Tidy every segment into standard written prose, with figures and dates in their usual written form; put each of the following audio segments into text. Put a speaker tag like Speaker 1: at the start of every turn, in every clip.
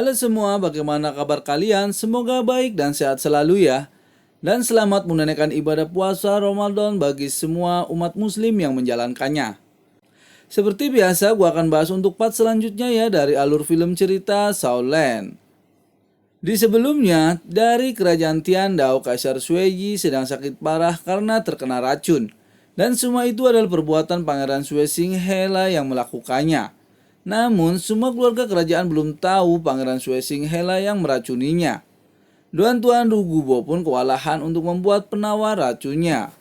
Speaker 1: Halo semua, bagaimana kabar kalian? Semoga baik dan sehat selalu ya. Dan selamat menunaikan ibadah puasa Ramadan bagi semua umat muslim yang menjalankannya. Seperti biasa, gua akan bahas untuk part selanjutnya ya dari alur film cerita Shaolan. Di sebelumnya, dari kerajaan Tiandao, Kaisar Shueyi sedang sakit parah karena terkena racun. Dan semua itu adalah perbuatan Pangeran Sui Xinghela yang melakukannya. Namun, semua keluarga kerajaan belum tahu Pangeran Sui Xinghela yang meracuninya. Dan Tuan Dugubo pun kewalahan untuk membuat penawar racunnya.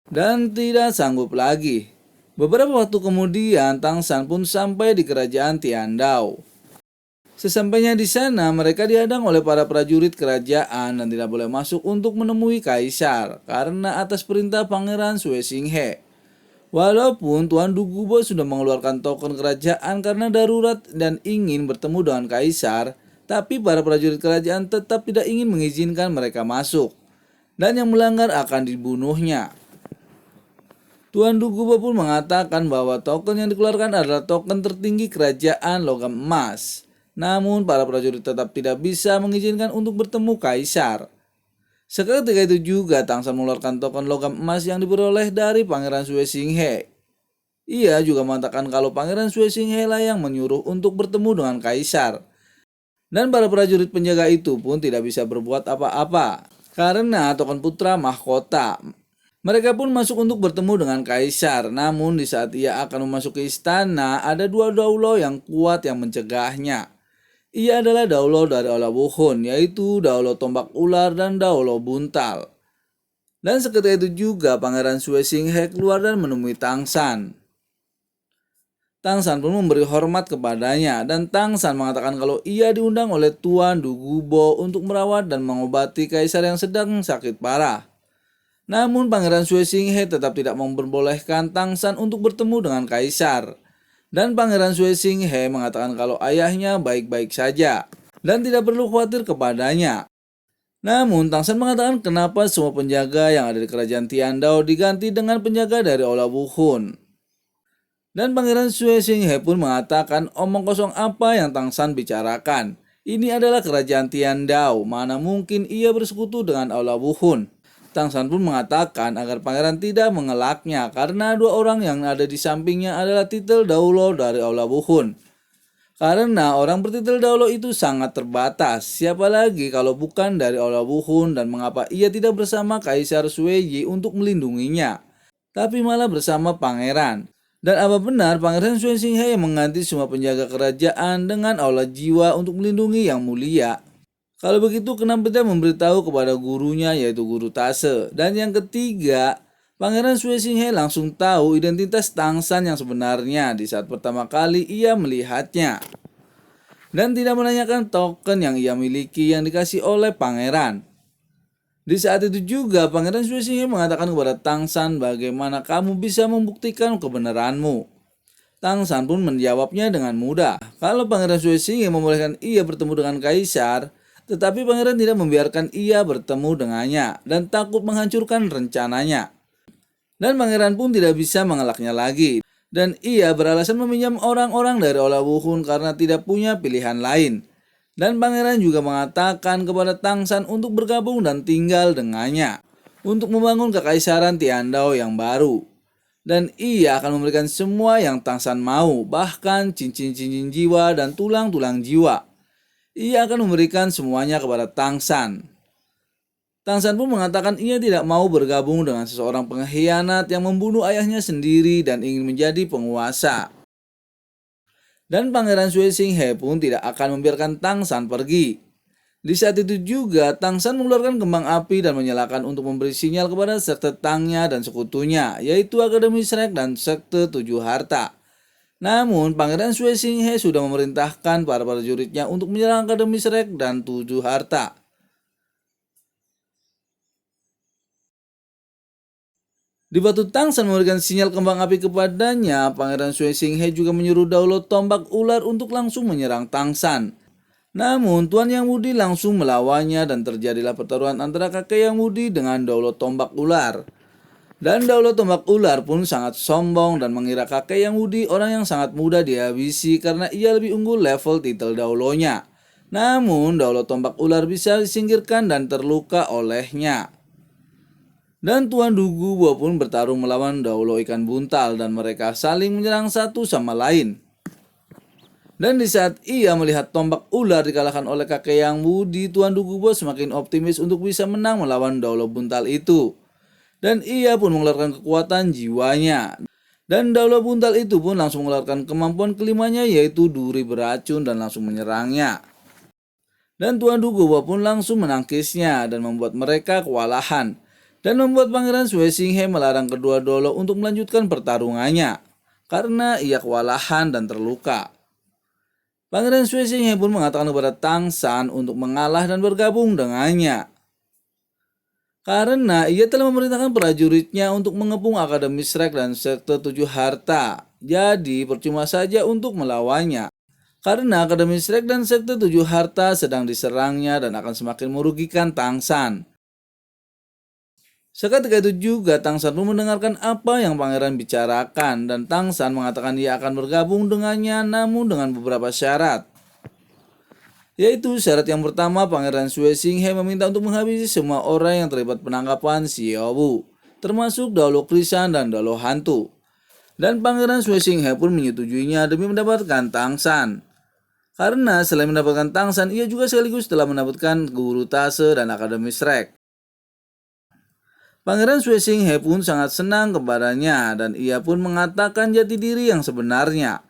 Speaker 1: Dan tidak sanggup lagi. Beberapa waktu kemudian, Tang San pun sampai di kerajaan Tiandao. Sesampainya di sana, mereka dihadang oleh para prajurit kerajaan dan tidak boleh masuk untuk menemui kaisar karena atas perintah Pangeran Sui Xinghe. Walaupun Tuan Dugubo sudah mengeluarkan token kerajaan karena darurat dan ingin bertemu dengan kaisar, tapi para prajurit kerajaan tetap tidak ingin mengizinkan mereka masuk. Dan yang melanggar akan dibunuhnya. Tuan Dugubo pun mengatakan bahwa token yang dikeluarkan adalah token tertinggi kerajaan logam emas. Namun para prajurit tetap tidak bisa mengizinkan untuk bertemu kaisar. Seketika itu juga Tang San mengeluarkan token logam emas yang diperoleh dari Pangeran Sui Xinghe. Ia juga mengatakan kalau Pangeran Sui Xinghe lah yang menyuruh untuk bertemu dengan kaisar. Dan para prajurit penjaga itu pun tidak bisa berbuat apa-apa karena token putra mahkota. Mereka pun masuk untuk bertemu dengan kaisar. Namun di saat ia akan memasuki istana, ada dua daulo yang kuat yang mencegahnya. Ia adalah daulo dari Aula Wuhun, yaitu daulo tombak ular dan daulo buntal. Dan seketika itu juga Pangeran Sui Xinghe keluar dan menemui Tang San. Tang San pun memberi hormat kepadanya dan Tang San mengatakan kalau ia diundang oleh Tuan Dugubo untuk merawat dan mengobati kaisar yang sedang sakit parah. Namun Pangeran Sui Xinghe tetap tidak memperbolehkan Tang San untuk bertemu dengan kaisar. Dan Pangeran Sui Xinghe mengatakan kalau ayahnya baik-baik saja dan tidak perlu khawatir kepadanya. Namun Tang San mengatakan kenapa semua penjaga yang ada di kerajaan Tiandao diganti dengan penjaga dari Aula Wuhun. Dan Pangeran Sui Xinghe pun mengatakan omong kosong apa yang Tang San bicarakan. Ini adalah kerajaan Tiandao, mana mungkin ia bersekutu dengan Aula Wuhun. Tang San pun mengatakan agar pangeran tidak mengelaknya karena dua orang yang ada di sampingnya adalah titel daulo dari Aula Wuhun. Karena orang bertitel daulo itu sangat terbatas, siapa lagi kalau bukan dari Aula Wuhun dan mengapa ia tidak bersama Kaisar Shueyi untuk melindunginya, tapi malah bersama pangeran. Dan apa benar Pangeran Sui Xinghe yang mengganti semua penjaga kerajaan dengan aula jiwa untuk melindungi yang mulia? Kalau begitu kenapa tidak memberitahu kepada gurunya yaitu Guru Tase. Dan yang ketiga, Pangeran Sui Xinghe langsung tahu identitas Tang San yang sebenarnya di saat pertama kali ia melihatnya. Dan tidak menanyakan token yang ia miliki yang dikasih oleh pangeran. Di saat itu juga Pangeran Sui Xinghe mengatakan kepada Tang San bagaimana kamu bisa membuktikan kebenaranmu. Tang San pun menjawabnya dengan mudah. Kalau Pangeran Sui Xinghe membolehkan ia bertemu dengan kaisar, tetapi pangeran tidak membiarkan ia bertemu dengannya dan takut menghancurkan rencananya. Dan pangeran pun tidak bisa mengelaknya lagi. Dan ia beralasan meminjam orang-orang dari Aula Wuhun karena tidak punya pilihan lain. Dan pangeran juga mengatakan kepada Tang San untuk bergabung dan tinggal dengannya untuk membangun kekaisaran Tiandao yang baru. Dan ia akan memberikan semua yang Tang San mau, bahkan cincin-cincin jiwa dan tulang-tulang jiwa. Ia akan memberikan semuanya kepada Tang San. Tang San pun mengatakan ia tidak mau bergabung dengan seseorang pengkhianat yang membunuh ayahnya sendiri dan ingin menjadi penguasa. Dan Pangeran Sui Xinghe pun tidak akan membiarkan Tang San pergi. Di saat itu juga Tang San mengeluarkan kembang api dan menyalakan untuk memberi sinyal kepada sekte Tangnya dan sekutunya, yaitu Akademi Shrek dan sekte Tujuh Harta. Namun, Pangeran Sui Xinghe sudah memerintahkan para prajuritnya untuk menyerang Akademi Shrek dan Tujuh Harta. Di batu Tang San memberikan sinyal kembang api kepadanya, Pangeran Sui Xinghe juga menyuruh daulo tombak ular untuk langsung menyerang Tang San. Namun, Tuan Yang Wudi langsung melawannya dan terjadilah pertaruhan antara kakek Yang Wudi dengan daulo tombak ular. Dan daulo tombak ular pun sangat sombong dan mengira kakek Yang Wudi orang yang sangat mudah dihabisi karena ia lebih unggul level titel daulonya. Namun Daulo Tombak Ular bisa disingkirkan dan terluka olehnya. Dan Tuan Dugubo pun bertarung melawan Daulo Ikan Buntal dan mereka saling menyerang satu sama lain. Dan di saat ia melihat tombak ular dikalahkan oleh kakek yang budi, Tuan Dugubo semakin optimis untuk bisa menang melawan Daulo Buntal itu. Dan ia pun mengeluarkan kekuatan jiwanya. Dan Daulo Buntal itu pun langsung mengeluarkan kemampuan kelimanya, yaitu duri beracun, dan langsung menyerangnya. Dan Tuan Dugubo pun langsung menangkisnya dan membuat mereka kewalahan. Dan membuat Pangeran Suesinghe melarang kedua Daulo untuk melanjutkan pertarungannya karena ia kewalahan dan terluka. Pangeran Suesinghe pun mengatakan kepada Tang San untuk mengalah dan bergabung dengannya. Karena ia telah memerintahkan prajuritnya untuk mengepung Akademi Shrek dan Sekte Tujuh Harta. Jadi percuma saja untuk melawannya. Karena Akademi Shrek dan Sekte Tujuh Harta sedang diserangnya dan akan semakin merugikan Tang San. Seketika itu juga Tang San pun mendengarkan apa yang pangeran bicarakan dan Tang San mengatakan ia akan bergabung dengannya namun dengan beberapa syarat. Yaitu syarat yang pertama, Pangeran Suesinghe meminta untuk menghabisi semua orang yang terlibat penangkapan Xiaowu, termasuk Daulo Krisan dan Daulo Hantu. Dan Pangeran Suesinghe pun menyetujuinya demi mendapatkan Tang San. Karena selain mendapatkan Tang San, ia juga sekaligus telah mendapatkan Guru Tase dan Akademi Shrek. Pangeran Suesinghe pun sangat senang kepadanya dan ia pun mengatakan jati diri yang sebenarnya.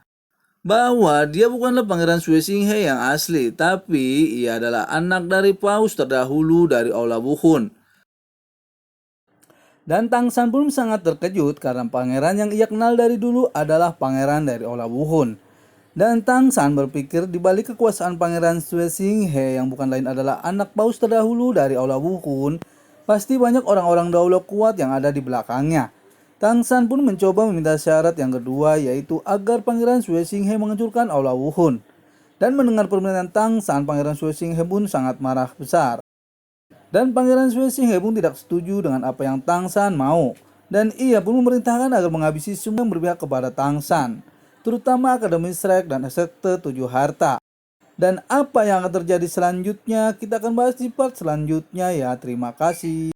Speaker 1: Bahwa dia bukanlah Pangeran Suesinghe yang asli, tapi ia adalah anak dari paus terdahulu dari Aula Wuhun. Dan Tang San pun sangat terkejut karena pangeran yang ia kenal dari dulu adalah pangeran dari Aula Wuhun. Dan Tang San berpikir di balik kekuasaan Pangeran Suesinghe yang bukan lain adalah anak paus terdahulu dari Aula Wuhun, pasti banyak orang-orang Daulo kuat yang ada di belakangnya. Tang San pun mencoba meminta syarat yang kedua, yaitu agar Pangeran Suesinghe menghancurkan Aula Wuhun. Dan mendengar permintaan Tang San, Pangeran Suesinghe pun sangat marah besar. Dan Pangeran Suesinghe pun tidak setuju dengan apa yang Tang San mau. Dan ia pun memerintahkan agar menghabisi semua yang berpihak kepada Tang San, terutama Akademi Shrek dan Sekte Tujuh Harta. Dan apa yang akan terjadi selanjutnya, kita akan bahas di part selanjutnya ya. Terima kasih.